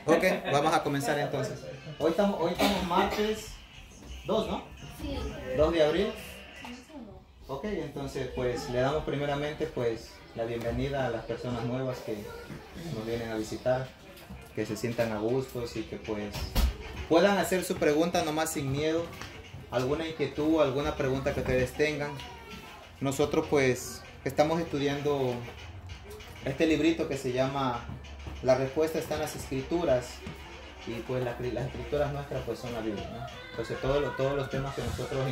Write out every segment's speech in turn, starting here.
Ok, vamos a comenzar entonces. Hoy estamos martes 2, ¿no? Sí. 2 de abril. Ok, entonces pues le damos primeramente pues la bienvenida a las personas nuevas que nos vienen a visitar, que se sientan a gustos y que pues puedan hacer su pregunta nomás sin miedo, alguna inquietud, alguna pregunta que ustedes tengan. Nosotros pues estamos estudiando este librito que se llama La respuesta está en las escrituras, y pues las escrituras nuestras pues son la Biblia, ¿no? Entonces todos los temas que nosotros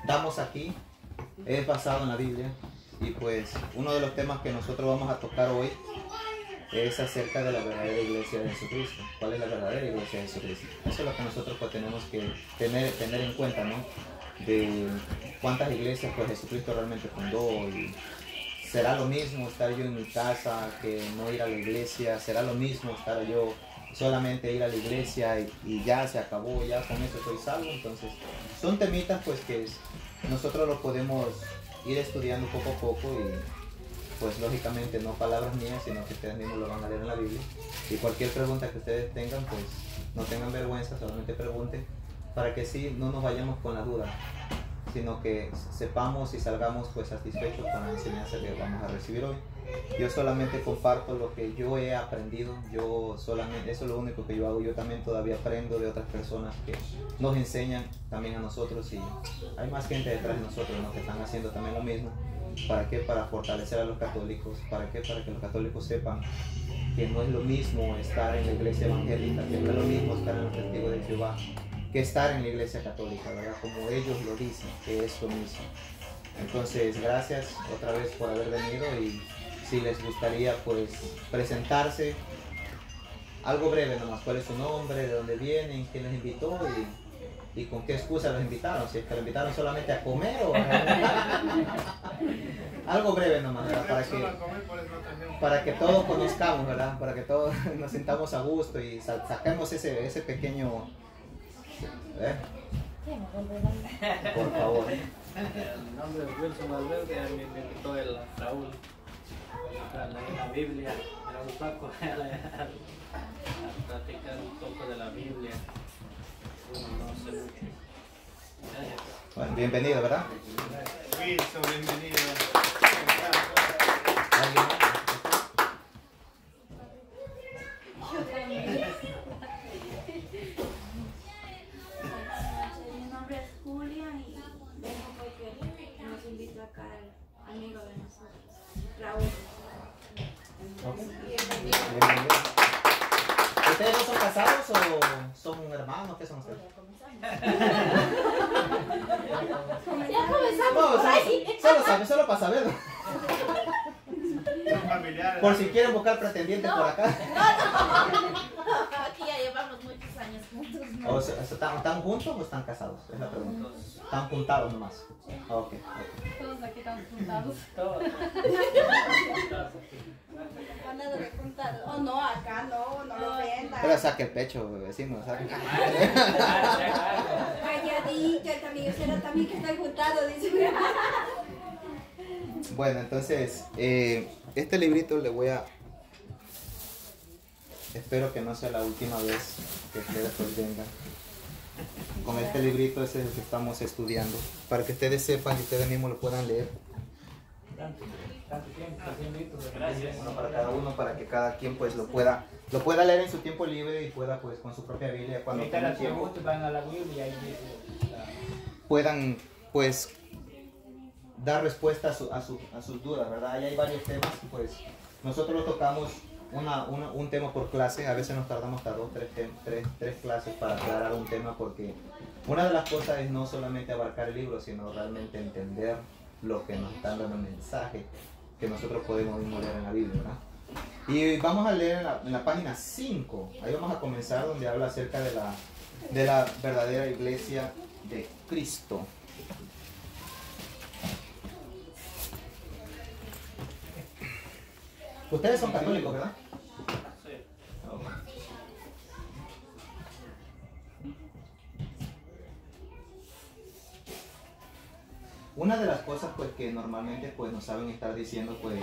damos aquí es basado en la Biblia, y pues uno de los temas que nosotros vamos a tocar hoy es acerca de la verdadera iglesia de Jesucristo. ¿Cuál es la verdadera iglesia de Jesucristo? Eso es lo que nosotros pues tenemos que tener en cuenta, ¿no? De cuántas iglesias pues Jesucristo realmente fundó. Y ¿será lo mismo estar yo en mi casa que no ir a la iglesia? ¿Será lo mismo estar yo solamente ir a la iglesia y ya se acabó, ya con eso estoy salvo? Entonces son temitas pues que nosotros lo podemos ir estudiando poco a poco, y pues lógicamente no palabras mías, sino que ustedes mismos lo van a leer en la Biblia. Y cualquier pregunta que ustedes tengan, pues no tengan vergüenza, solamente pregunten, para que sí no nos vayamos con la duda, sino que sepamos y salgamos pues satisfechos con la enseñanza que vamos a recibir hoy. Yo solamente comparto lo que yo he aprendido, yo solamente, eso es lo único que yo hago. Yo también todavía aprendo de otras personas que nos enseñan también a nosotros, y hay más gente detrás de nosotros, ¿no?, que están haciendo también lo mismo. ¿Para qué? Para fortalecer a los católicos. ¿Para qué? Para que los católicos sepan que no es lo mismo estar en la iglesia evangélica, que no es lo mismo estar en los testigos de Jehová, que estar en la iglesia católica, ¿verdad? Como ellos lo dicen, que es lo mismo. Entonces, gracias otra vez por haber venido, y si les gustaría pues presentarse, algo breve nomás, cuál es su nombre, de dónde vienen, quién los invitó y con qué excusa los invitaron, si es que los invitaron solamente a comer o algo breve nomás, ¿verdad? Para que todos conozcamos, ¿verdad? Para que todos nos sintamos a gusto y saquemos ese pequeño... Por favor. El nombre es Wilson Valverde, a mí me invitó el Raúl a leer la Biblia, era un poco a platicar un poco de la Biblia. No sé mucho. Bueno, bienvenido, ¿verdad? Wilson, bienvenido. ¿Alguien más? Mi nombre es Julia y vengo porque nos invita acá el amigo de nosotros, Raúl. Bienvenido. ¿Ustedes no son casados o son hermanos? ¿Qué son ustedes? Ya comenzamos No, por ahí. solo para saber, ¿no? Son familiares. Por si quieren buscar pretendientes por acá. Aquí ya llevamos muchos años juntos, ¿no? O sea, ¿están juntos o están casados? Es la pregunta. ¿Están juntados nomás? Ok. Todos aquí estamos juntados. Todos. Nada de juntados. Oh, no, acá no lo ofenda. Pero saque el pecho, vecino, saque. Calladita, también será también que están juntados, dice. Bueno, entonces, este librito le voy a... Espero que no sea la última vez que ustedes pues vengan. Con este librito es el que estamos estudiando, para que ustedes sepan y ustedes mismos lo puedan leer. Tanto tiempo, Gracias. Uno para cada uno, para que cada quien pues lo pueda leer en su tiempo libre, y pueda pues con su propia Biblia, cuando tengan tiempo, van a la Biblia y puedan pues dar respuesta a sus dudas, ¿verdad? Ahí hay varios temas, pues nosotros lo tocamos un tema por clase. A veces nos tardamos hasta 2, 3 clases para aclarar un tema, porque una de las cosas es no solamente abarcar el libro, sino realmente entender lo que nos está dando el mensaje que nosotros podemos leer en la Biblia, ¿verdad? Y vamos a leer en la página 5, ahí vamos a comenzar, donde habla acerca de la verdadera iglesia de Cristo. Ustedes son católicos, ¿verdad? Sí. Una de las cosas pues que normalmente pues nos saben estar diciendo pues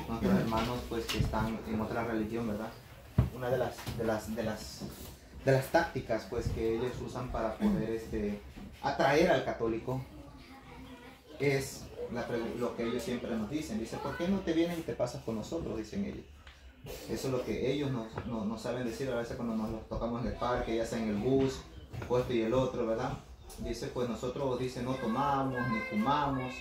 nuestros hermanos pues que están en otra religión, ¿verdad? una de las tácticas pues que ellos usan para poder atraer al católico es lo que ellos siempre nos dicen. Dice, ¿por qué no te vienes y te pasas con nosotros? Dicen ellos. Eso es lo que ellos no saben decir a veces cuando nos los tocamos en el parque, ya sea en el bus, o esto y el otro, ¿verdad? Dice, pues nosotros, dice, no tomamos ni fumamos.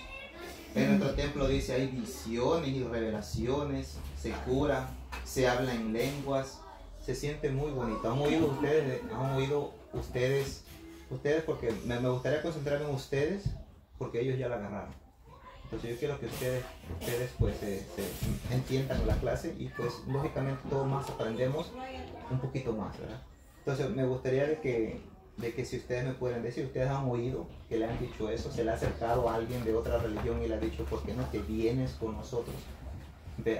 En nuestro templo dice, hay visiones y revelaciones, se cura, se habla en lenguas, se siente muy bonito. ¿Han oído ustedes? Ustedes porque me gustaría concentrarme en ustedes porque ellos ya la agarraron. Entonces yo quiero que ustedes pues se entiendan la clase y pues lógicamente todos más aprendemos un poquito más, ¿verdad? Entonces me gustaría de que si ustedes me pueden decir, ustedes han oído que le han dicho eso, se le ha acercado a alguien de otra religión y le ha dicho, ¿por qué no te vienes con nosotros?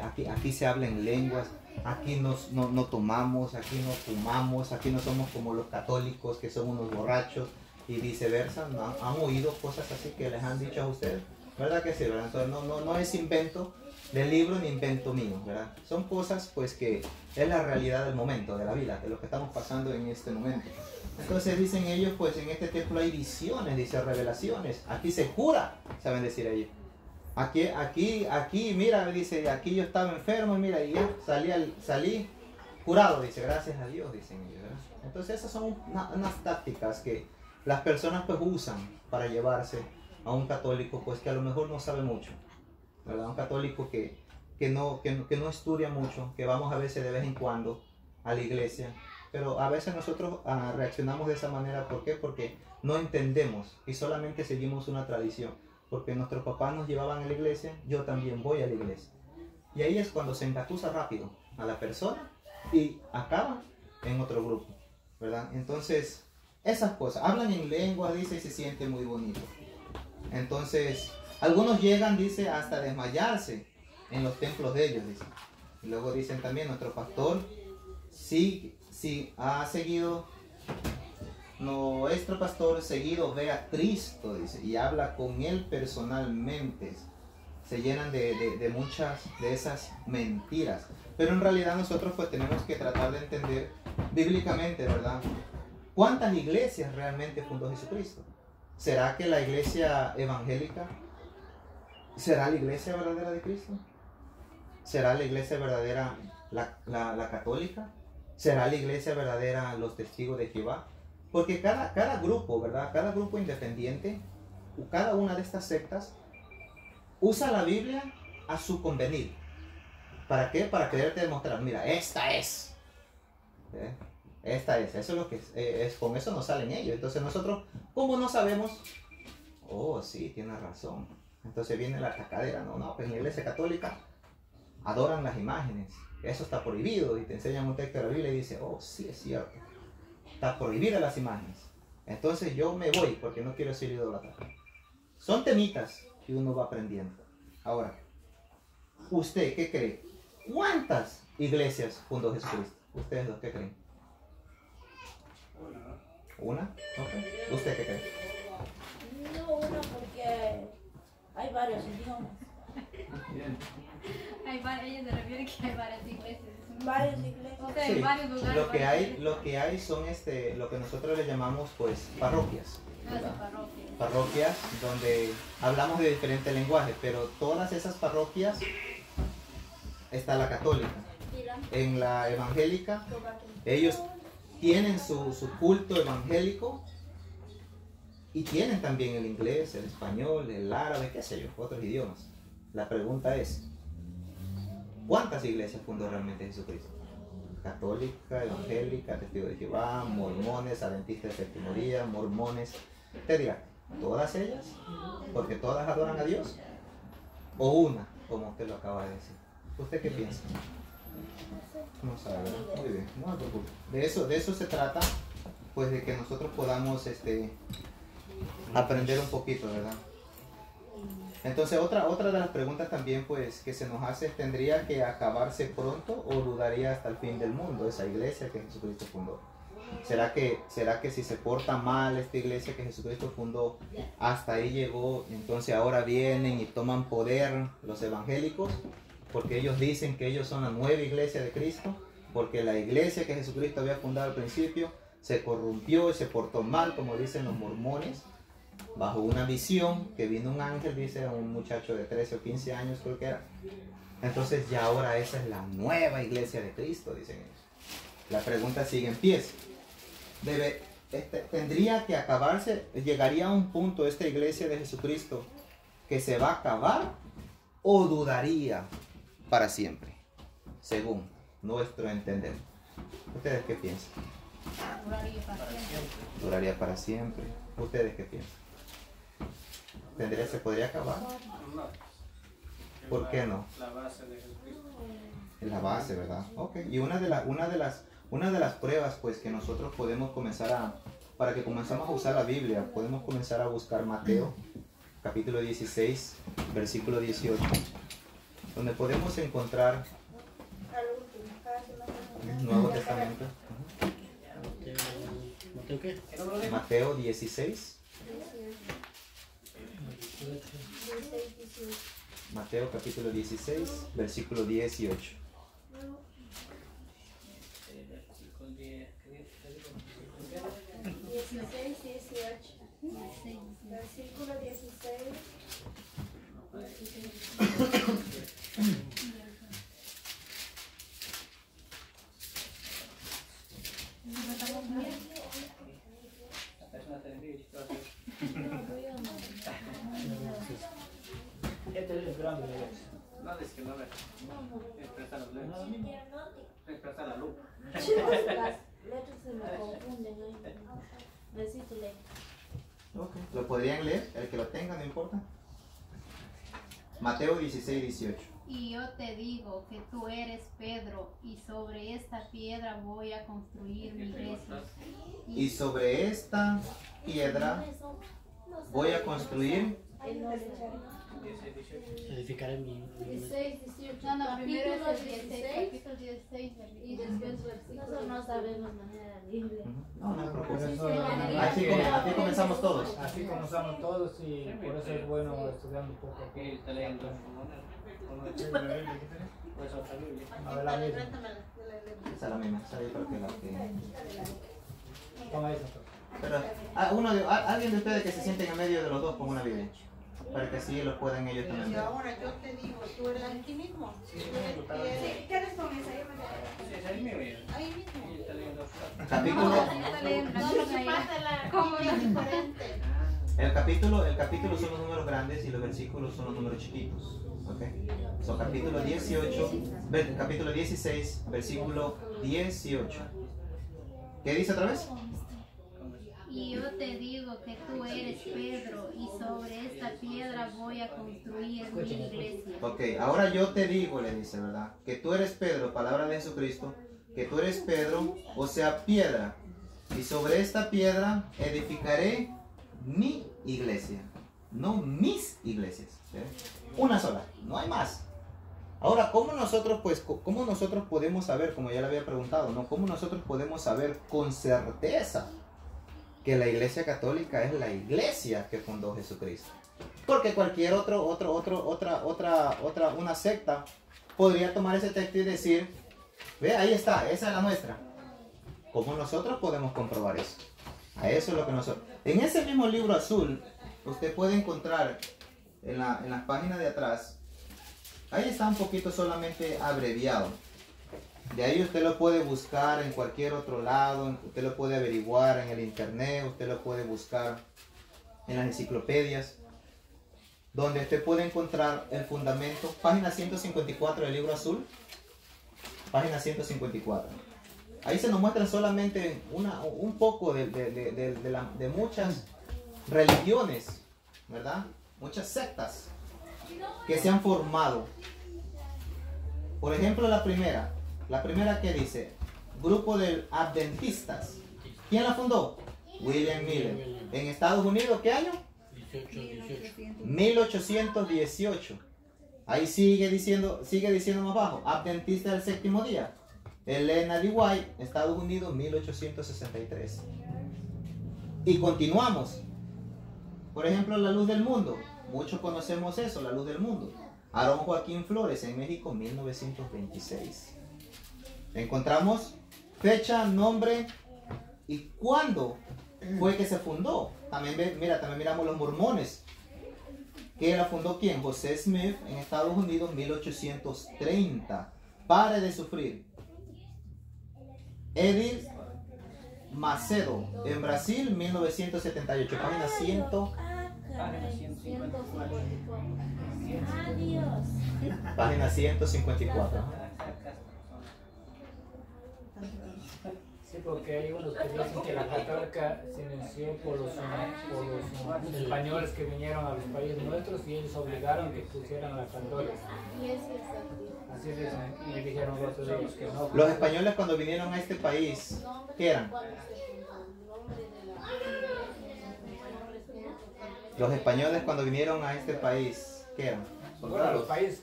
Aquí se habla en lenguas, aquí no tomamos, aquí no fumamos, aquí no somos como los católicos que son unos borrachos y viceversa. ¿Han oído cosas así que les han dicho a ustedes? ¿Verdad que sí? ¿Verdad? Entonces no es invento del libro ni invento mío, ¿verdad? Son cosas pues que es la realidad del momento, de la vida, de lo que estamos pasando en este momento. Entonces dicen ellos, pues en este templo hay visiones, dice revelaciones, aquí se cura, saben decir ellos. Aquí, mira, dice, aquí yo estaba enfermo y mira, y ya salí curado, dice, gracias a Dios, dicen ellos, ¿verdad? Entonces esas son unas tácticas que las personas pues usan para llevarse a un católico pues que a lo mejor no sabe mucho, ¿verdad? Un católico que no estudia mucho, que vamos a veces de vez en cuando a la iglesia, pero a veces nosotros reaccionamos de esa manera. ¿Por qué? Porque no entendemos y solamente seguimos una tradición, porque nuestros papás nos llevaban a la iglesia, yo también voy a la iglesia, y ahí es cuando se engatusa rápido a la persona y acaba en otro grupo, ¿verdad? Entonces esas cosas, hablan en lengua, dice, y se siente muy bonito. Entonces, algunos llegan, dice, hasta desmayarse en los templos de ellos, dice. Y luego dicen también, nuestro pastor sí ha seguido, nuestro pastor seguido ve a Cristo, dice, y habla con él personalmente. Se llenan de muchas de esas mentiras. Pero en realidad nosotros pues tenemos que tratar de entender bíblicamente, ¿verdad? ¿Cuántas iglesias realmente fundó Jesucristo? ¿Será que la iglesia evangélica será la iglesia verdadera de Cristo? ¿Será la iglesia verdadera la católica? ¿Será la iglesia verdadera los testigos de Jehová? Porque cada grupo, ¿verdad? Cada grupo independiente, cada una de estas sectas, usa la Biblia a su convenir. ¿Para qué? Para quererte demostrar, mira, esta es. Esta es, eso es lo que es, con eso nos salen ellos. Entonces nosotros, como no sabemos, oh sí, tiene razón. Entonces viene la atacadera, no, pues en la iglesia católica adoran las imágenes, eso está prohibido, y te enseñan un texto de la Biblia y dice, oh sí, es cierto, está prohibida las imágenes. Entonces yo me voy porque no quiero ser idólatra. Son temitas que uno va aprendiendo. Ahora, ¿usted qué cree? ¿Cuántas iglesias fundó Jesucristo? ¿Ustedes dos qué creen? ¿Una? Okay. ¿Usted qué cree? No una porque hay varios idiomas. Ella se refiere que hay varias iglesias. Varias iglesias. O sea, Sí, en varios lugares. lo que hay son lo que nosotros le llamamos pues parroquias. Parroquias donde hablamos de diferentes lenguajes, pero todas esas parroquias está la católica. En la evangélica ellos tienen su culto evangélico y tienen también el inglés, el español, el árabe, qué sé yo, otros idiomas. La pregunta es, ¿cuántas iglesias fundó realmente Jesucristo? Católica, evangélica, testigos de Jehová, mormones, adventistas de séptimo día, mormones. Te dirá, ¿todas ellas? Porque todas adoran a Dios. ¿O una, como usted lo acaba de decir? ¿Usted qué piensa? No sabe, ¿verdad? Muy bien, no se preocupe. De eso se trata, pues de que nosotros podamos aprender un poquito, ¿verdad? Entonces otra de las preguntas también pues que se nos hace es, ¿tendría que acabarse pronto o duraría hasta el fin del mundo esa iglesia que Jesucristo fundó? ¿Será que si se porta mal esta iglesia que Jesucristo fundó, hasta ahí llegó, entonces ahora vienen y toman poder los evangélicos? Porque ellos dicen que ellos son la nueva iglesia de Cristo porque la iglesia que Jesucristo había fundado al principio se corrompió y se portó mal, como dicen los mormones, bajo una visión que vino un ángel, dice, a un muchacho de 13 o 15 años creo que era. Entonces ya ahora esa es la nueva iglesia de Cristo, dicen ellos. La pregunta sigue en pie. Tendría que acabarse, llegaría a un punto esta iglesia de Jesucristo que se va a acabar o duraría para siempre, según nuestro entender. ¿Ustedes qué piensan? Duraría para siempre. ¿Ustedes qué piensan? ¿Se podría acabar? No. ¿Por qué no? La base de Jesucristo. Es la base, ¿verdad? Ok. Y una de las pruebas pues que nosotros podemos comenzar para que comencemos a usar la Biblia, podemos comenzar a buscar Mateo, capítulo 16, versículo 18, donde podemos encontrar el Nuevo Testamento. ¿Mateo qué? Mateo 16. Mateo capítulo 16, versículo 18. Versículo 16. Este es grande. No, es que no ve. Presta los lentes. Presta la lupa. Las letras se me confunden ahí. Versículo. Okay. ¿Lo podrían leer? El que lo tenga, no importa. Mateo 16, 18. Y yo te digo que tú eres Pedro, y sobre esta piedra voy a construir mi iglesia. Y sobre esta piedra voy a construir. Edificaré mi 16, 18. No, no, primero Capítulo es el 16, 16 capítulo 16, y después versículo. Nosotros no sabemos manejar la Biblia. No, no, Por no. eso, Así comenzamos todos. así comenzamos todos y por eso es bueno estudiar un poco. Aquí está leyendo. Pues otra Biblia. A ver la misma. Esa es la misma. Esa es porque la que... Toma esa. Pero alguien de ustedes que se sienten en medio de los dos con una Biblia, para que así lo puedan ellos también Y ver. ahora yo te digo, tú eres aquí mismo. ¿Qué les con esa? Yo me Sí, es el mío. Ahí mismo. Y está leyendo. ¿Cómo es diferente? El capítulo son los números grandes y los versículos son los números chiquitos. ¿Okay? So, capítulo 16, versículo 18. ¿Qué dice otra vez? Y yo te digo que tú eres Pedro, y sobre esta piedra voy a construir mi iglesia. Ok, ahora yo te digo, le dice, ¿verdad? Que tú eres Pedro, palabra de Jesucristo, que tú eres Pedro, o sea, piedra. Y sobre esta piedra edificaré mi iglesia, no mis iglesias. ¿Eh? Una sola, no hay más. Ahora, ¿cómo nosotros podemos saber, como ya le había preguntado, ¿no? ¿Cómo nosotros podemos saber con certeza que la iglesia católica es la iglesia que fundó Jesucristo? Porque cualquier una secta podría tomar ese texto y decir, ve, ahí está, esa es la nuestra. ¿Cómo nosotros podemos comprobar eso? A eso es lo que nosotros... En ese mismo libro azul, usted puede encontrar en las páginas de atrás, ahí está un poquito solamente abreviado. De ahí usted lo puede buscar en cualquier otro lado, usted lo puede averiguar en el internet, usted lo puede buscar en las enciclopedias, donde usted puede encontrar el fundamento, página 154 del libro azul, página 154. Ahí se nos muestra solamente un poco de muchas religiones, ¿verdad? Muchas sectas que se han formado. Por ejemplo, la primera que dice, grupo de adventistas. ¿Quién la fundó? William Miller. ¿En Estados Unidos qué año? 1818. Ahí sigue diciendo más abajo, adventista del séptimo día. Elena D. White, Estados Unidos, 1863. Y continuamos. Por ejemplo, la luz del mundo. Muchos conocemos eso, la luz del mundo. Aarón Joaquín Flores, en México, 1926. Encontramos fecha, nombre y cuándo fue que se fundó. También miramos los mormones. ¿Que la fundó quién? José Smith en Estados Unidos, 1830. Pare de sufrir. Edith Macedo en Brasil, 1978. Página 100. Adiós. Página 154. Sí, porque hay unos que dicen que la católica se inició por los españoles que vinieron a los países nuestros y ellos obligaron que pusieran la católica. Así dicen, y dijeron los otros ellos que no. Los españoles cuando vinieron a este país, ¿qué eran? Los españoles cuando vinieron a este país, ¿qué eran? Bueno, a los países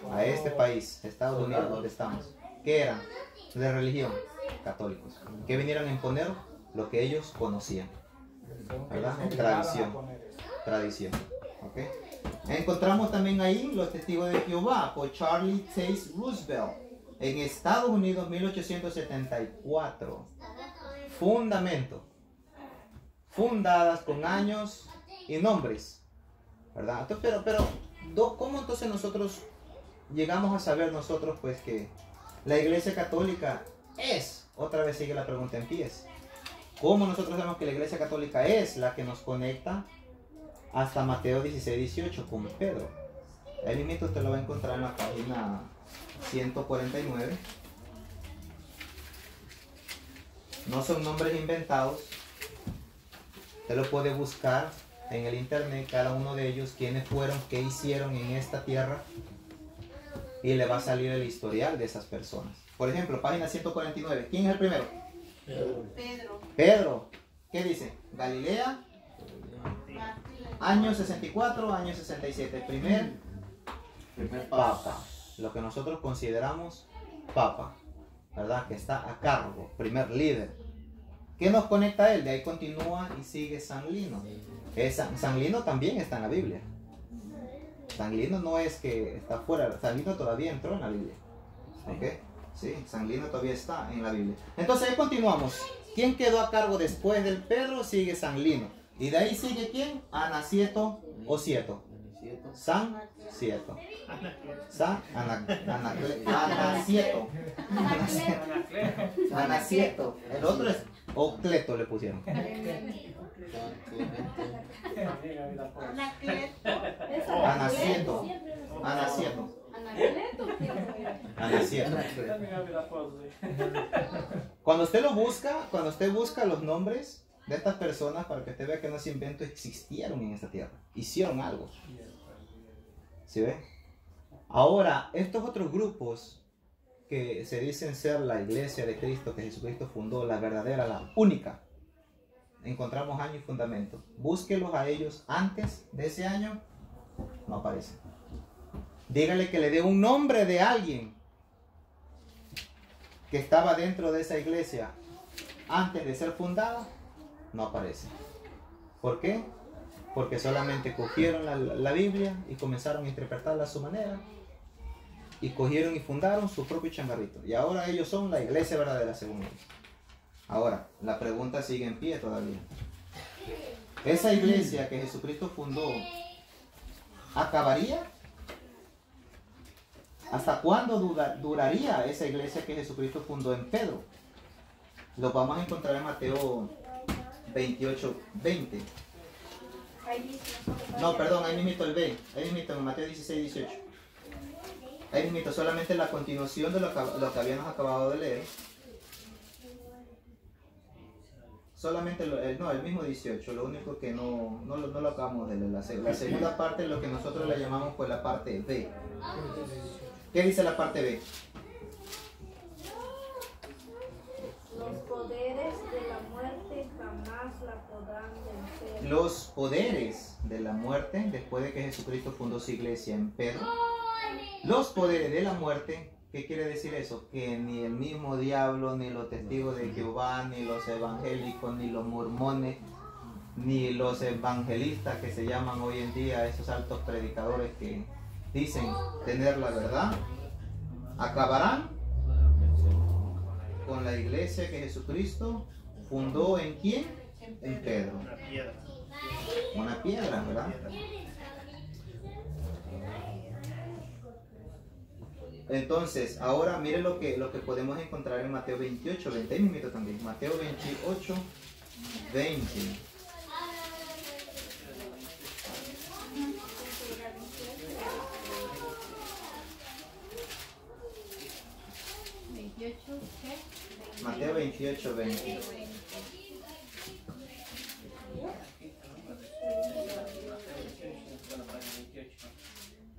a este país, Estados Unidos, donde estamos. ¿Qué eran? De religión, católicos. ¿Qué vinieron a imponer? Lo que ellos conocían. ¿Verdad? Tradición. ¿Okay? Encontramos también ahí los testigos de Jehová por Charlie Taze Roosevelt en Estados Unidos, 1874. Fundamento. Fundadas con años y nombres. ¿Verdad? Entonces, pero ¿cómo entonces nosotros llegamos a saber nosotros pues que la Iglesia Católica es? Otra vez sigue la pregunta en pies. ¿Cómo nosotros sabemos que la Iglesia Católica es la que nos conecta hasta Mateo 16, 18 con Pedro? Ahí mismo usted lo va a encontrar en la página 149. No son nombres inventados. Usted lo puede buscar en el internet, cada uno de ellos, quiénes fueron, qué hicieron en esta tierra, y le va a salir el historial de esas personas. Por ejemplo, página 149. ¿Quién es el primero? Pedro. ¿Qué dice? Galilea, año 64, año 67. Primer papa. Lo que nosotros consideramos papa, ¿verdad? Que está a cargo, primer líder. ¿Qué nos conecta a él? De ahí continúa y sigue San Lino. San Lino también está en la Biblia. San Lino no es que está fuera, San Lino todavía entró en la Biblia. ¿Ok? Sí, San Lino todavía está en la Biblia. Entonces ahí continuamos. ¿Quién quedó a cargo después del Pedro? Sigue San Lino. Y de ahí sigue ¿quién? Anacleto o Cieto. San Cieto. Anacleto. El otro es Ocleto le pusieron. Anacleto. Cuando usted lo busca, cuando usted busca los nombres de estas personas, para que usted vea que no se inventó, existieron en esta tierra, hicieron algo. ¿Sí ve? Ahora, estos otros grupos que se dicen ser la iglesia de Cristo, que Jesucristo fundó, la verdadera, la única, encontramos año y fundamento. Búsquelos a ellos antes de ese año, no aparecen. Dígale que le dé un nombre de alguien que estaba dentro de esa iglesia antes de ser fundada, no aparece. ¿Por qué? Porque solamente cogieron la Biblia y comenzaron a interpretarla a su manera, y cogieron y fundaron su propio changarrito, y ahora ellos son la iglesia verdadera según ellos. Ahora, la pregunta sigue en pie todavía. ¿Esa iglesia que Jesucristo fundó acabaría? ¿Hasta cuándo duraría esa iglesia que Jesucristo fundó en Pedro? Lo vamos a encontrar en Mateo 28, 20. No, perdón, ahí mismo el B. Ahí mismo en Mateo 16, 18. Ahí mismo solamente la continuación de lo que habíamos acabado de leer. Solamente el mismo 18, lo único que no lo acabamos de leer. La segunda parte es lo que nosotros le llamamos pues la parte B. ¿Qué dice la parte B? Los poderes de la muerte jamás la podrán vencer. Los poderes de la muerte, después de que Jesucristo fundó su iglesia en Pedro, los poderes de la muerte, ¿qué quiere decir eso? Que ni el mismo diablo, ni los testigos de Jehová, ni los evangélicos, ni los mormones, ni los evangelistas que se llaman hoy en día, esos altos predicadores que dicen tener la verdad, acabarán con la iglesia que Jesucristo fundó ¿en quién? En Pedro. Una piedra. Una piedra, ¿verdad? Entonces, ahora mire lo que podemos encontrar en Mateo 28, 20, ahí mismo también. Mateo 28, 20. Mateo 28, 20.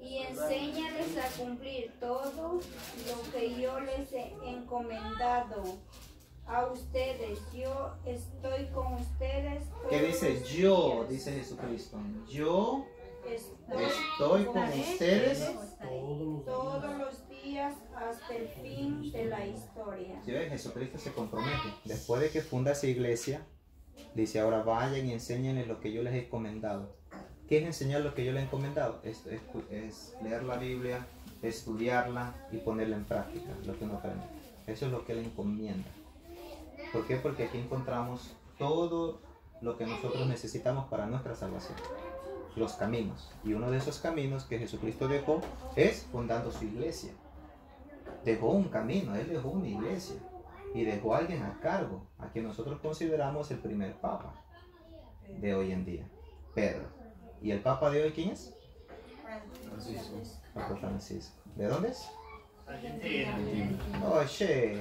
Y enséñales a cumplir todo lo que yo les he encomendado a ustedes. Yo estoy con ustedes. ¿Qué dice? Yo, dice Jesucristo. Yo estoy con ustedes. todos los días hasta el fin de la historia. ¿Sí ven? Jesucristo se compromete. Después de que funda esa iglesia, dice, ahora vayan y enséñenles lo que yo les he encomendado. ¿Qué es enseñar lo que yo les he encomendado? Es leer la Biblia, estudiarla y ponerla en práctica, lo que uno aprende. Eso es lo que Él encomienda. ¿Por qué? Porque aquí encontramos todo lo que nosotros necesitamos para nuestra salvación. Los caminos. Y uno de esos caminos que Jesucristo dejó es fundando su iglesia. Dejó un camino, Él dejó una iglesia. Y dejó a alguien a cargo, a quien nosotros consideramos el primer papa de hoy en día, Pedro. ¿Y el papa de hoy quién es? Francisco. Papa Francisco. ¿De dónde es? Argentina. Oye.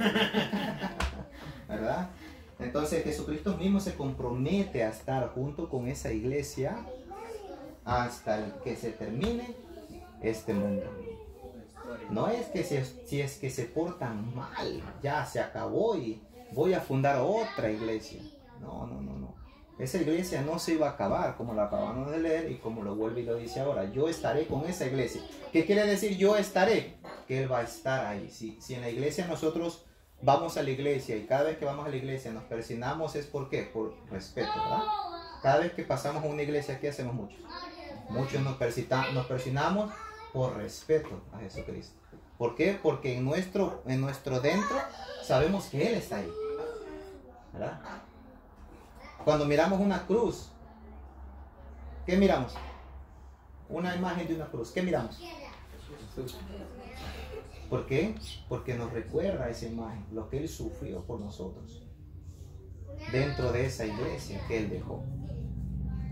¿Verdad? Entonces Jesucristo mismo se compromete a estar junto con esa iglesia hasta que se termine este mundo. No es que si es que se portan mal, ya se acabó y voy a fundar otra iglesia. No. Esa iglesia no se iba a acabar, como lo acabamos de leer y como lo vuelve y lo dice ahora. Yo estaré con esa iglesia. ¿Qué quiere decir yo estaré? Que Él va a estar ahí. Si en la iglesia nosotros vamos a la iglesia y cada vez que vamos a la iglesia nos persinamos, ¿es por qué? Por respeto, ¿verdad? Cada vez que pasamos a una iglesia, ¿qué hacemos muchos? Muchos nos persinamos por respeto a Jesucristo. ¿Por qué? Porque en nuestro dentro sabemos que Él está ahí, ¿verdad? Cuando miramos una cruz, ¿qué miramos? Una imagen de una cruz. ¿Qué miramos? ¿Por qué? Porque nos recuerda esa imagen, lo que Él sufrió por nosotros, dentro de esa iglesia que Él dejó.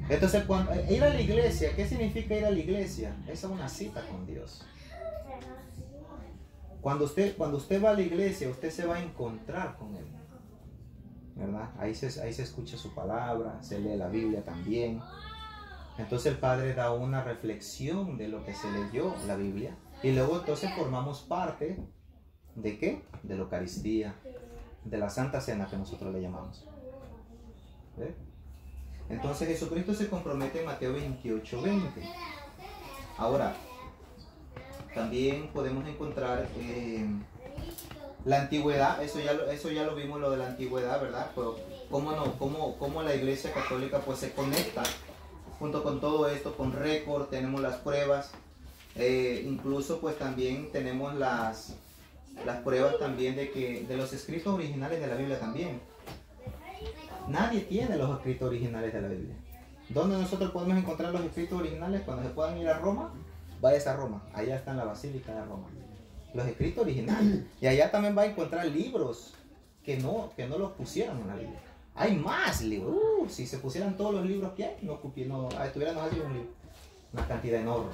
Entonces, cuando ir a la iglesia, ¿qué significa ir a la iglesia? Esa es una cita con Dios. Cuando usted va a la iglesia, usted se va a encontrar con Él, ¿verdad? Ahí se escucha su palabra, se lee la Biblia también. Entonces el Padre da una reflexión de lo que se leyó la Biblia. Y luego entonces formamos parte ¿de qué? De la Eucaristía, de la Santa Cena que nosotros le llamamos. ¿Ve? Entonces Jesucristo se compromete en Mateo 28, 20. Ahora, también podemos encontrar la antigüedad, eso ya lo vimos, lo de la antigüedad, ¿verdad? Pero cómo la Iglesia Católica pues se conecta junto con todo esto, con récord, tenemos las pruebas, incluso pues también tenemos las pruebas también de los escritos originales de la Biblia también. Nadie tiene los escritos originales de la Biblia. ¿Dónde nosotros podemos encontrar los escritos originales? Cuando se puedan ir a Roma, vayas a Roma, allá está en la Basílica de Roma. Los escritos originales. Y allá también va a encontrar libros que no los pusieron en la Biblia. Hay más libros. Si se pusieran todos los libros que hay, tuviéramos así un libro. Una cantidad enorme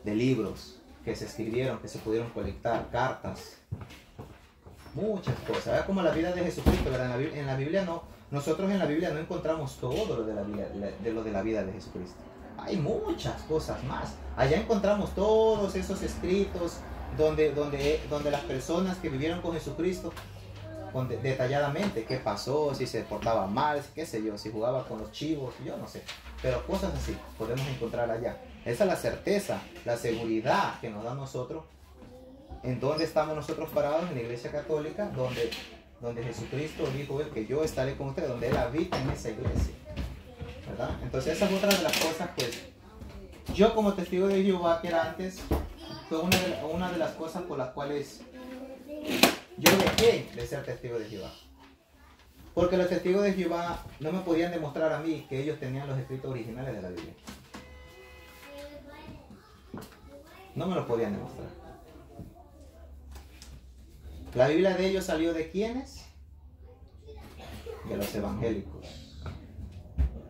de libros que se escribieron, que se pudieron colectar, cartas, muchas cosas. ¿Verdad? Como la vida de Jesucristo, ¿verdad? En la Biblia no, nosotros en la Biblia no encontramos todo lo de la vida de Jesucristo. Hay muchas cosas más. Allá encontramos todos esos escritos donde las personas que vivieron con Jesucristo, detalladamente, qué pasó, si se portaba mal, qué sé yo, si jugaba con los chivos, yo no sé. Pero cosas así podemos encontrar allá. Esa es la certeza, la seguridad que nos da a nosotros. ¿En dónde estamos nosotros parados? En la Iglesia Católica, donde Jesucristo dijo que yo estaré con ustedes, donde Él habita en esa iglesia, ¿verdad? Entonces esa es otra de las cosas, pues, yo como testigo de Jehová, que era antes, fue una de las cosas por las cuales yo dejé de ser testigo de Jehová. Porque los testigos de Jehová no me podían demostrar a mí que ellos tenían los escritos originales de la Biblia. No me lo podían demostrar. La Biblia de ellos salió de ¿quiénes? De los evangélicos.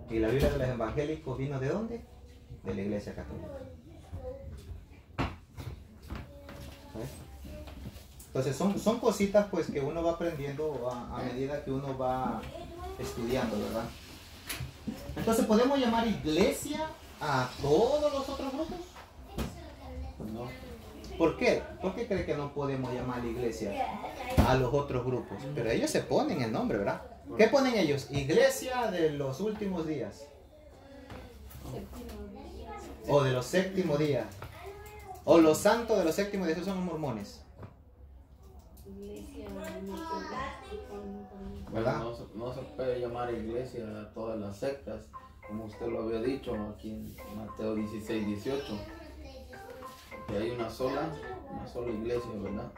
Y la Biblia de los evangélicos vino ¿de dónde? De la Iglesia Católica. ¿Ves? Entonces son cositas pues que uno va aprendiendo a medida que uno va estudiando, ¿verdad? Entonces, ¿podemos llamar iglesia a todos los otros grupos? No. ¿Por qué? ¿Por qué cree que no podemos llamar iglesia a los otros grupos? Pero ellos se ponen el nombre, ¿verdad? ¿Qué ponen ellos? Iglesia de los últimos días. O de los séptimos días. O los santos de los séptimos días, esos son los mormones. ¿Verdad? No se puede llamar iglesia a todas las sectas, como usted lo había dicho aquí en Mateo 16, 18. Que hay una sola iglesia, ¿verdad?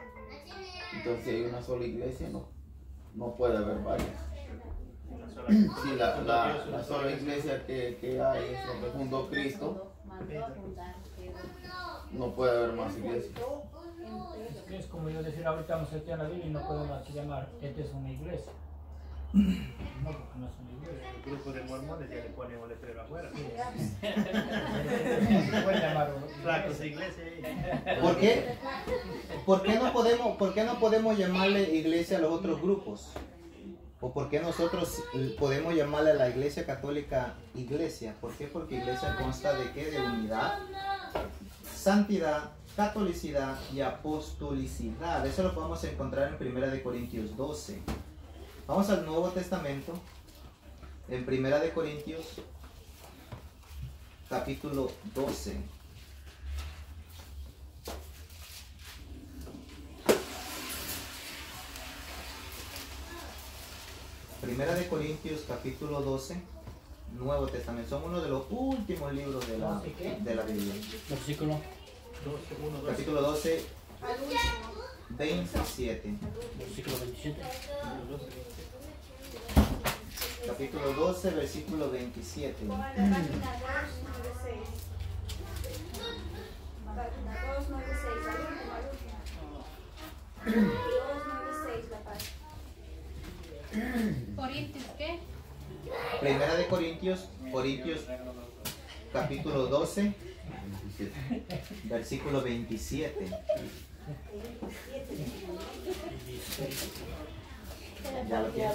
Entonces, si hay una sola iglesia, no puede haber varias. Si la sola iglesia que hay es lo que fundó Cristo, no puede haber más iglesias. Es como yo decir, ahorita vamos a estudiar la Biblia y no podemos aquí llamar, esta es una iglesia. No, porque no es una iglesia. El grupo de mormones ya le ponen un letrero afuera. Se puede llamar Flacos de iglesia. ¿Por qué? ¿Por qué no podemos llamarle iglesia a los otros grupos? ¿O por qué nosotros podemos llamarle a la iglesia católica iglesia? ¿Por qué? Porque iglesia consta de ¿qué? De unidad, santidad, catolicidad y apostolicidad. Eso lo podemos encontrar en 1 Corintios 12. Vamos al Nuevo Testamento, en 1 Corintios, capítulo 12. Primera de Corintios, capítulo 12, Nuevo Testamento. Son uno de los últimos libros de la Biblia. Versículo 12, Capítulo 12, 27. Versículo 27. Capítulo 12, versículo 27. Como en la página 296. Página 296, al último, al último. 296 la página. ¿Corintios qué? Primera de Corintios, capítulo 12, versículo 27. ¿Ya lo tienes?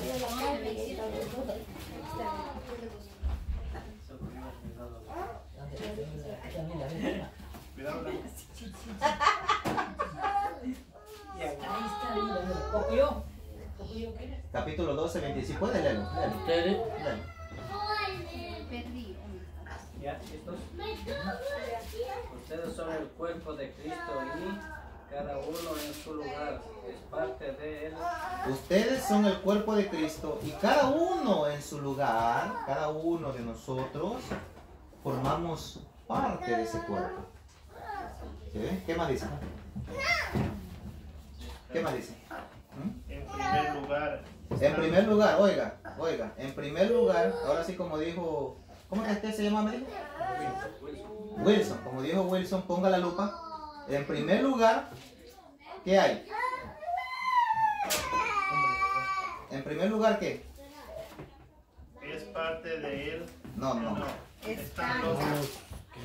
Capítulo 12, 27. ¿Puedes leerlo? Léelo. Perdí. Ya, estos. Ustedes son el cuerpo de Cristo y cada uno en su lugar es parte de él. Ustedes son el cuerpo de Cristo y cada uno en su lugar, cada uno de nosotros, formamos parte de ese cuerpo. ¿Sí? ¿Qué más dice? ¿Qué más dice? En primer lugar. En primer lugar, oiga, en primer lugar, ahora sí como dijo, ¿cómo es que se llama? ¿Me dijo? Wilson, como dijo Wilson, ponga la lupa. En primer lugar, ¿qué hay? En primer lugar, ¿qué? Es parte de él. No. Están los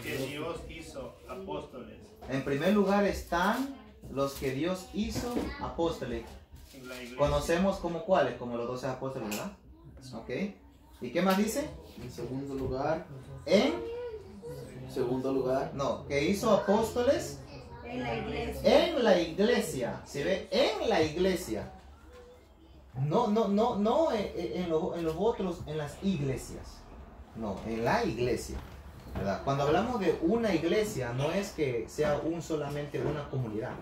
que Dios hizo apóstoles. En primer lugar están los que Dios hizo apóstoles. En la iglesia. Conocemos como cuáles, como los 12 apóstoles, ¿verdad? Ok. ¿Y qué más dice? En segundo lugar, No, que hizo apóstoles En la iglesia. en la iglesia. ¿Se ve? En la iglesia. No en los otros, en las iglesias. No, en la iglesia. ¿Verdad? Cuando hablamos de una iglesia, no es que sea solamente una comunidad,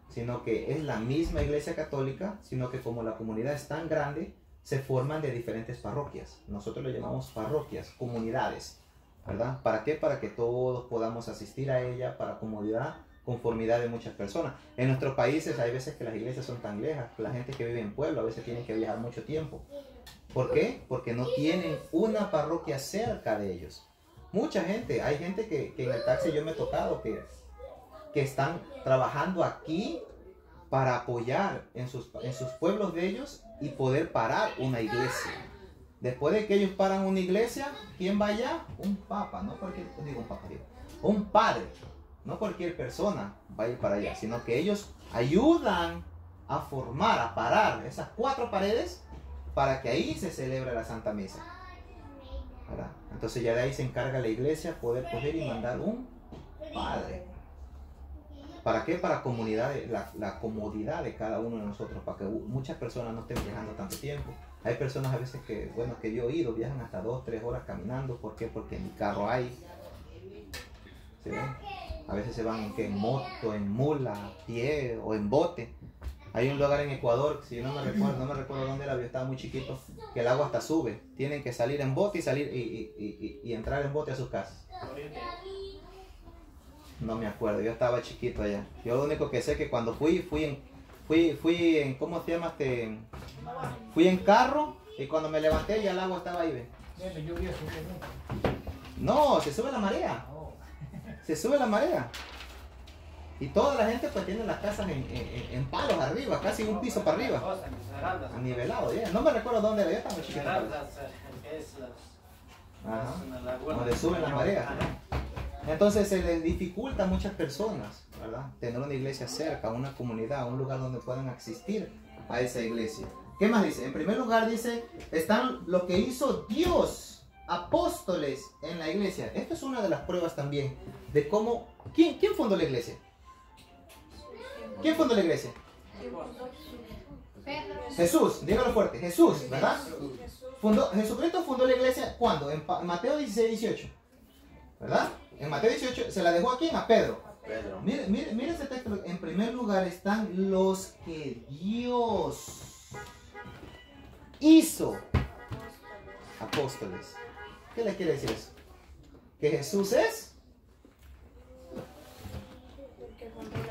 sino que es la misma iglesia católica, sino que como la comunidad es tan grande, se forman de diferentes parroquias. Nosotros le llamamos parroquias, comunidades, ¿verdad? ¿Para qué? Para que todos podamos asistir a ella, para comodidad, conformidad de muchas personas. En nuestros países hay veces que las iglesias son tan lejas, que la gente que vive en pueblo a veces tiene que viajar mucho tiempo. ¿Por qué? Porque no tienen una parroquia cerca de ellos. Mucha gente, hay gente que en el taxi yo me he tocado que están trabajando aquí para apoyar en sus pueblos de ellos y poder parar una iglesia. Después de que ellos paran una iglesia, ¿quién va allá? Un papa, no cualquier, digo un papa, digo, un padre. No cualquier persona va a ir para allá, sino que ellos ayudan a formar, a parar esas 4 paredes para que ahí se celebre la Santa Misa, ¿verdad? Entonces ya de ahí se encarga la iglesia poder coger y mandar un padre. ¿Para qué? Para la comodidad de cada uno de nosotros, para que muchas personas no estén viajando tanto tiempo. Hay personas a veces que, bueno, que yo he oído, viajan hasta 2-3 horas caminando. ¿Por qué? Porque en mi carro hay. ¿Sí ven? A veces se van en moto, en mula, a pie o en bote. Hay un lugar en Ecuador, si yo no me recuerdo dónde era, yo estaba muy chiquito, que el agua hasta sube. Tienen que salir en bote y salir y entrar en bote a sus casas. No me acuerdo, yo estaba chiquito allá. Yo lo único que sé es que cuando fui en ¿cómo se llama? Fui en carro y cuando me levanté ya el agua estaba ahí. No, se sube la marea. Se sube la marea. Y toda la gente pues tiene las casas en palos arriba, casi un piso para arriba. Anivelado, ya. No me recuerdo dónde era, yo estaba chiquito. Ajá. Donde suben las mareas. Entonces se les dificulta a muchas personas, ¿verdad? Tener una iglesia cerca, una comunidad, un lugar donde puedan asistir a esa iglesia. ¿Qué más dice? En primer lugar dice, están lo que hizo Dios, apóstoles en la iglesia. Esto es una de las pruebas también de cómo... ¿Quién fundó la iglesia? ¿Quién fundó la iglesia? Jesús, dígalo fuerte, Jesús, ¿verdad? Jesucristo fundó la iglesia, ¿cuándo? En Mateo 16-18, ¿verdad? En Mateo 18, ¿se la dejó a quién? A Pedro. Mire ese texto. En primer lugar están los que Dios hizo apóstoles. ¿Qué le quiere decir eso? ¿Que Jesús es?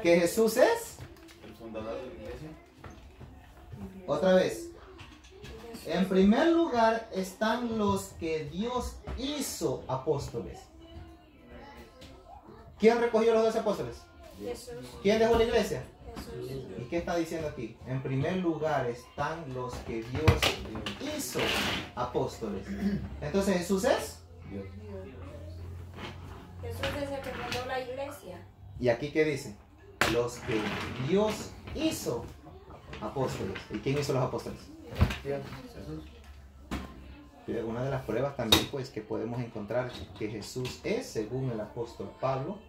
¿Que Jesús es? El fundador de la iglesia. Otra vez. En primer lugar están los que Dios hizo apóstoles. ¿Quién recogió los 12 apóstoles? Jesús. ¿Quién dejó la iglesia? Jesús. ¿Y qué está diciendo aquí? En primer lugar están los que Dios hizo apóstoles. Entonces, ¿Jesús es? Dios. Jesús es el que fundó la iglesia. ¿Y aquí qué dice? Los que Dios hizo apóstoles. ¿Y quién hizo los apóstoles? Jesús. Una de las pruebas también pues que podemos encontrar que Jesús es, según el apóstol Pablo,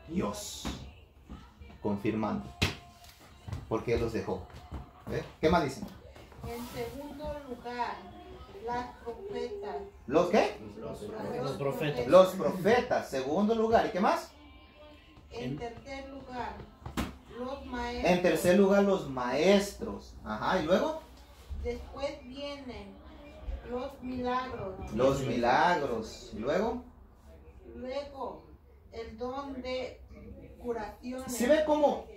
Dios, confirmando, porque Él los dejó. ¿Ve? ¿Qué más dicen? En segundo lugar, las profetas. ¿Los qué? Los profetas. Los profetas, segundo lugar. ¿Y qué más? En tercer lugar, los maestros. En tercer lugar, los maestros. Ajá, ¿y luego? Después vienen los milagros. Los milagros. ¿Y luego? Luego, el don de curaciones. ¿Sí ve cómo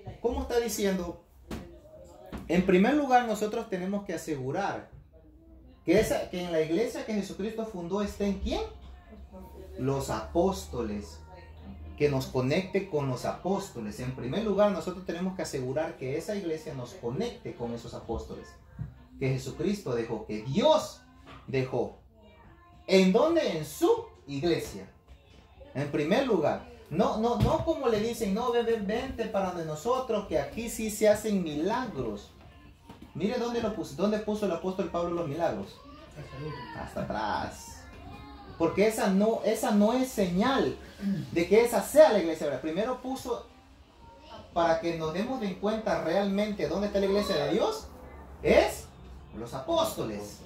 está diciendo? En primer lugar, nosotros tenemos que asegurar que en la iglesia que Jesucristo fundó estén ¿quién? Los apóstoles. Que nos conecte con los apóstoles. En primer lugar, nosotros tenemos que asegurar que esa iglesia nos conecte con esos apóstoles. Que Jesucristo dejó, que Dios dejó. ¿En dónde? En su iglesia. En primer lugar. No como le dicen, no, vente para donde nosotros, que aquí sí se hacen milagros. Mire dónde lo puso. ¿Dónde puso el apóstol Pablo los milagros? Hasta atrás. Porque esa no es señal de que esa sea la iglesia. Primero puso, para que nos demos de cuenta realmente dónde está la iglesia de Dios, es los apóstoles.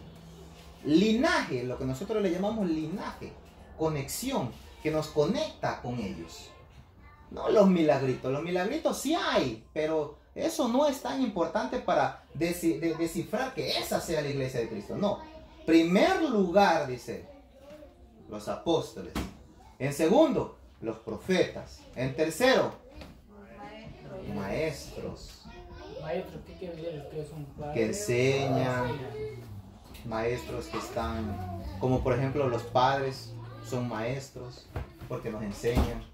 Linaje, lo que nosotros le llamamos linaje, conexión, que nos conecta con ellos. No los milagritos sí hay, pero eso no es tan importante para descifrar que esa sea la iglesia de Cristo. No, primer lugar dice los apóstoles. En segundo, los profetas. En tercero, Maestros. Maestro, ¿qué quiere decir? ¿Usted es un padre? Que enseñan. Maestros que están, como por ejemplo los padres son maestros porque nos enseñan,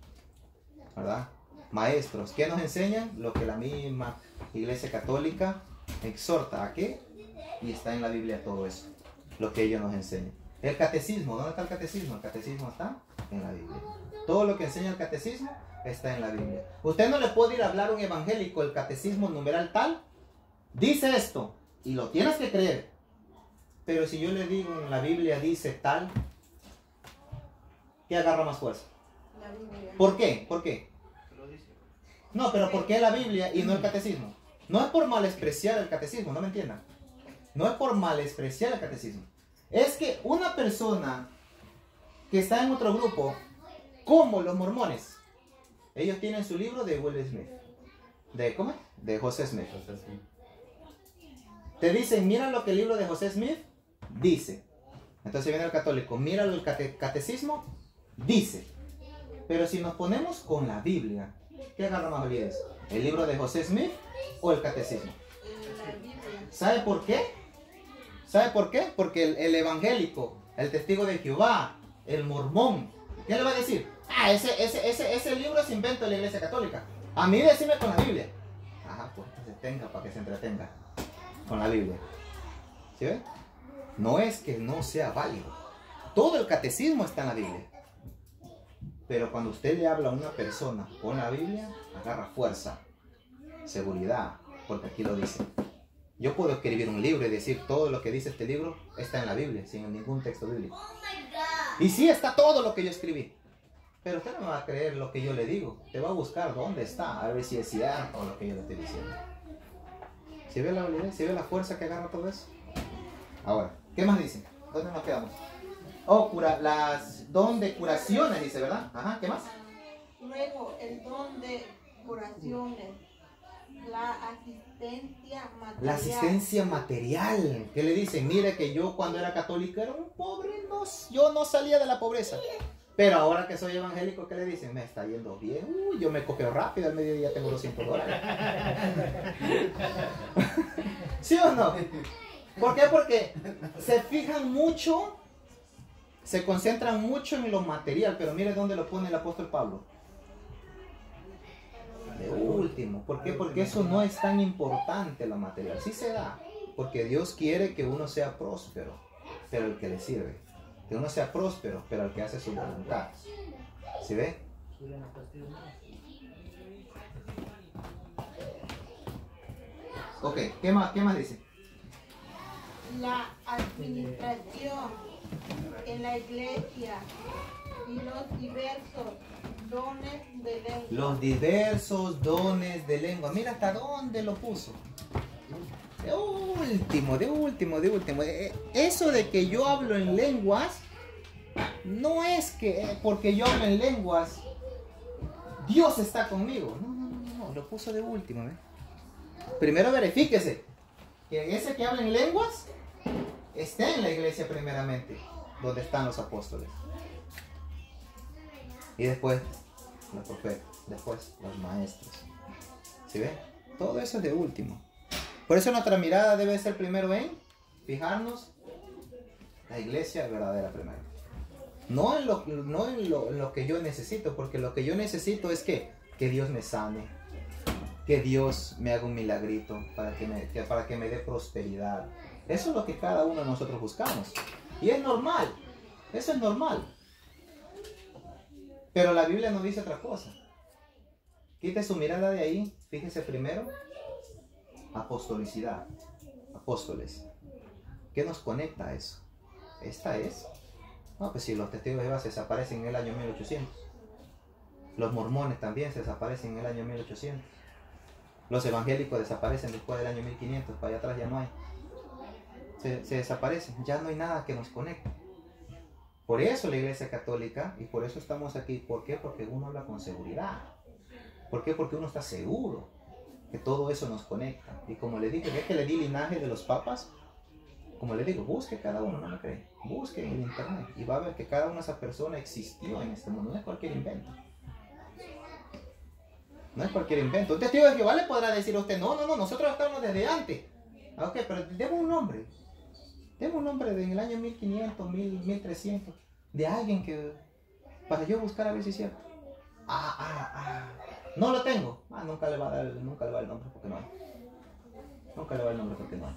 ¿verdad? Maestros, ¿qué nos enseñan? Lo que la misma Iglesia Católica exhorta a qué, y está en la Biblia todo eso, lo que ellos nos enseñan. El catecismo, ¿dónde está el catecismo? El catecismo está en la Biblia. Todo lo que enseña el catecismo está en la Biblia. Usted no le puede ir a hablar a un evangélico, el catecismo numeral tal, dice esto, y lo tienes que creer. Pero si yo le digo en la Biblia dice tal, ¿qué agarra más fuerza? La Biblia. ¿Por qué? ¿Por qué? No, pero ¿por qué la Biblia y no el catecismo? No es por malespreciar el catecismo, no me entiendan. No es por malespreciar el catecismo. Es que una persona que está en otro grupo, como los mormones, ellos tienen su libro de Will Smith. ¿Cómo? De José Smith. Te dicen, mira lo que el libro de José Smith dice. Entonces viene el católico, mira el catecismo, dice. Pero si nos ponemos con la Biblia, ¿qué agarra más validez? ¿El libro de José Smith o el catecismo? La Biblia. ¿Sabe por qué? ¿Sabe por qué? Porque el evangélico, el testigo de Jehová, el mormón, ¿qué le va a decir? Ah, ese libro es invento de la Iglesia Católica. A mí decime con la Biblia. Ajá, pues que se tenga para que se entretenga con la Biblia. ¿Sí ve? No es que no sea válido. Todo el catecismo está en la Biblia. Pero cuando usted le habla a una persona con la Biblia, agarra fuerza, seguridad, porque aquí lo dice. Yo puedo escribir un libro y decir todo lo que dice este libro está en la Biblia, sin ningún texto bíblico. Y sí está todo lo que yo escribí. Pero usted no me va a creer lo que yo le digo. Te va a buscar dónde está, a ver si es cierto lo que yo le estoy diciendo. ¿Sí ve la validez? ¿Sí ve la fuerza que agarra todo eso? Ahora, ¿qué más dice? ¿Dónde nos quedamos? Oh, don de curaciones, dice, ¿verdad? Ajá, ¿qué más? Luego, el don de curaciones, la asistencia material. La asistencia material. ¿Qué le dicen? Mire que yo cuando era católico era un pobre, yo no salía de la pobreza. Pero ahora que soy evangélico, ¿qué le dicen? Me está yendo bien. Yo me copio rápido, al mediodía tengo $200. ¿Sí o no? ¿Por qué? Porque se fijan mucho, se concentran mucho en lo material, pero mire dónde lo pone el apóstol Pablo. De último. ¿Por qué? Porque eso no es tan importante lo material. Sí se da, porque Dios quiere que uno sea próspero, pero el que le sirve. Que uno sea próspero, pero el que hace su voluntad. ¿Sí ve? Ok, ¿qué más dice? La administración en la iglesia y los diversos dones de lengua. Los diversos dones de lengua. Mira hasta dónde lo puso. De último. Eso de que yo hablo en lenguas, no es que porque yo hablo en lenguas, Dios está conmigo. No, lo puso de último. Primero verifíquese que ese que habla en lenguas esté en la iglesia primeramente, donde están los apóstoles. Y después los profetas, después los maestros. ¿Sí ve? Todo eso es de último. Por eso nuestra mirada debe ser primero en fijarnos la iglesia verdadera primero. No en lo que yo necesito, porque lo que yo necesito es que Dios me sane, que Dios me haga un milagrito para que me dé prosperidad. Eso es lo que cada uno de nosotros buscamos. Y es normal, eso es normal. Pero la Biblia nos dice otra cosa. Quite su mirada de ahí, fíjese primero. Apostolicidad, apóstoles. ¿Qué nos conecta a eso? Esta es. No, pues si los testigos de Jehová se desaparecen en el año 1800. Los mormones también se desaparecen en el año 1800. Los evangélicos desaparecen después del año 1500. Para allá atrás ya no hay. Se desaparecen. Ya no hay nada que nos conecte. Por eso la Iglesia Católica, y por eso estamos aquí. ¿Por qué? Porque uno habla con seguridad. ¿Por qué? Porque uno está seguro que todo eso nos conecta. Y como le dije, ve que le di linaje de los papas. Como le digo, busque cada uno, no me cree. Busque en el internet y va a ver que cada una de esas personas existió en este mundo. No es cualquier invento. No es cualquier invento. Un testigo de Jehová le podrá decir a usted, no, nosotros estamos desde antes. Ok, pero demos un nombre. Demos un nombre en el año 1500, 1300, de alguien que, para yo buscar a ver si es cierto. No lo tengo. Nunca le va a dar el nombre porque no hay. Nunca le va el nombre porque no hay.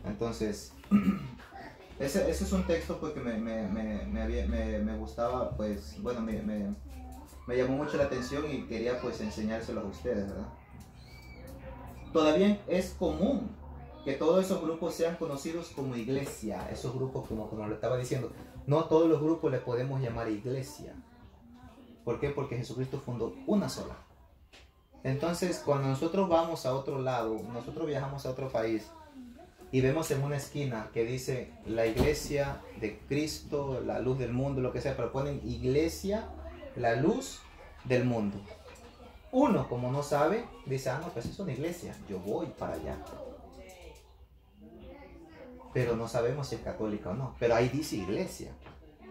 Entonces, ese es un texto pues, que me gustaba, pues, bueno, me llamó mucho la atención y quería pues enseñárselo a ustedes, ¿verdad? Todavía es común que todos esos grupos sean conocidos como iglesia. Esos grupos, como lo estaba diciendo, no todos los grupos le podemos llamar iglesia. ¿Por qué? Porque Jesucristo fundó una sola. Entonces, cuando nosotros vamos a otro lado, nosotros viajamos a otro país y vemos en una esquina que dice la iglesia de Cristo, la luz del mundo, lo que sea, pero ponen iglesia, la luz del mundo. Uno, como no sabe, dice, no, pues es una iglesia, yo voy para allá. Pero no sabemos si es católica o no, pero ahí dice iglesia.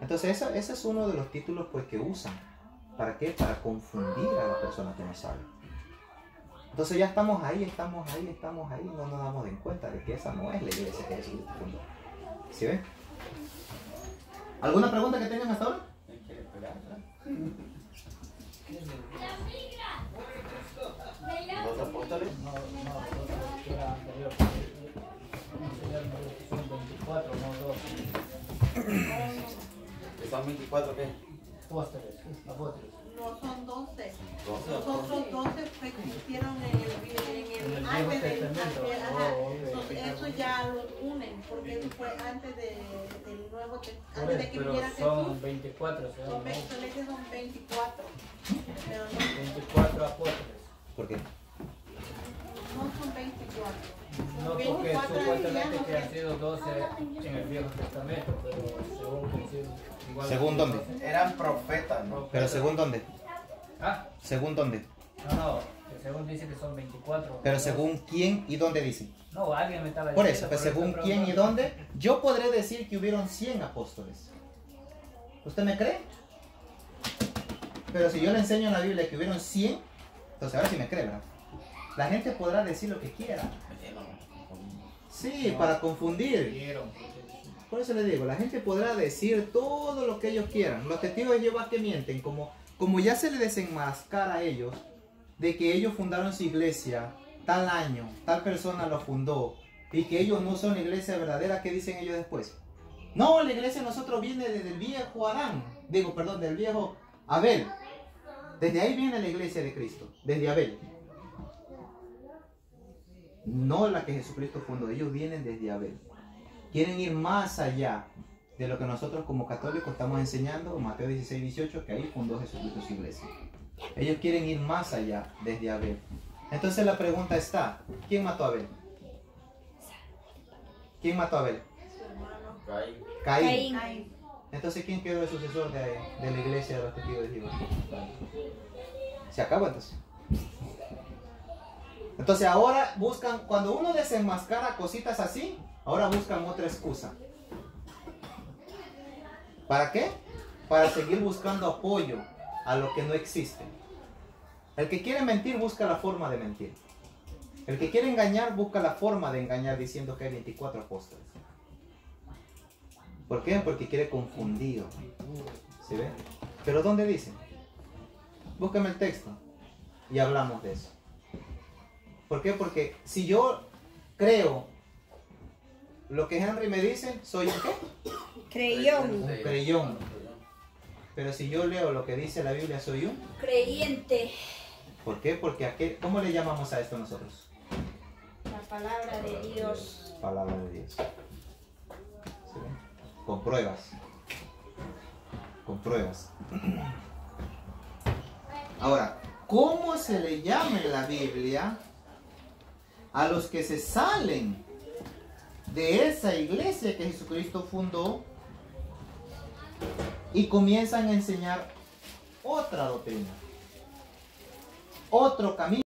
Entonces ese es uno de los títulos pues, que usan. ¿Para qué? Para confundir a la persona que no sabe. Entonces ya estamos ahí, no nos damos en cuenta de que esa no es la iglesia que Jesucristo fundó. ¿Sí ven? ¿Alguna pregunta que tengan hasta ahora? ¿Los apóstoles? No, era anterior. Son 24, no 12. ¿Son 24 qué? Apóstoles. No, son 12. 12 Los otros 12 fue que hicieron en el Viejo antes del Testamento. eso ya lo unen, porque eso fue antes del Nuevo Testamento, antes de que Pero viniera son Jesús. 24, ¿sí? Son 24, pero no, 24 apóstoles. ¿Por qué? no son 24. No, porque supuestamente que han sido 12 en el Viejo Testamento, pero según que han sido igual. ¿Según dónde? Eran profetas, ¿no? ¿Pero según dónde? Ah, ¿Según dónde? no, que según dice que son 24. ¿Pero según quién y dónde dice? No, alguien me estaba Por diciendo. eso, pues según quién y dónde, yo podré decir que hubieron 100 apóstoles. ¿Usted me cree? Pero si yo le enseño en la Biblia que hubieron 100, entonces ahora sí me cree, ¿verdad? La gente podrá decir lo que quiera. Sí, para confundir. Por eso le digo, la gente podrá decir todo lo que ellos quieran. Los testigos de Jehová que mienten, como ya se les desenmascara a ellos, de que ellos fundaron su iglesia tal año, tal persona lo fundó, y que ellos no son la iglesia verdadera, ¿qué dicen ellos después? No, la iglesia de nosotros viene desde el viejo Adán, del viejo Abel. Desde ahí viene la iglesia de Cristo, desde Abel. No la que Jesucristo fundó, ellos vienen desde Abel. Quieren ir más allá de lo que nosotros como católicos estamos enseñando, Mateo 16, 18, que ahí fundó Jesucristo su iglesia. Ellos quieren ir más allá desde Abel. Entonces la pregunta está, ¿quién mató a Abel? ¿Quién mató a Abel? Caín. Entonces, ¿quién quedó el sucesor de la iglesia de los testigos de Jehová? Se acabó entonces. Entonces ahora buscan, cuando uno desenmascara cositas así, ahora buscan otra excusa. ¿Para qué? Para seguir buscando apoyo a lo que no existe. El que quiere mentir busca la forma de mentir. El que quiere engañar busca la forma de engañar diciendo que hay 24 apóstoles. ¿Por qué? Porque quiere confundir. ¿Sí ve? Pero ¿dónde dice? Búscame el texto y hablamos de eso. ¿Por qué? Porque si yo creo lo que Henry me dice, ¿soy un qué? Creyón. Un creyón. Pero si yo leo lo que dice la Biblia, ¿soy un? Creyente. ¿Por qué? Porque ¿cómo le llamamos a esto nosotros? La palabra de Dios. Palabra de Dios. ¿Sí ven? Con pruebas. Con pruebas. Ahora, ¿cómo se le llama en la Biblia a los que se salen de esa iglesia que Jesucristo fundó y comienzan a enseñar otra doctrina, otro camino?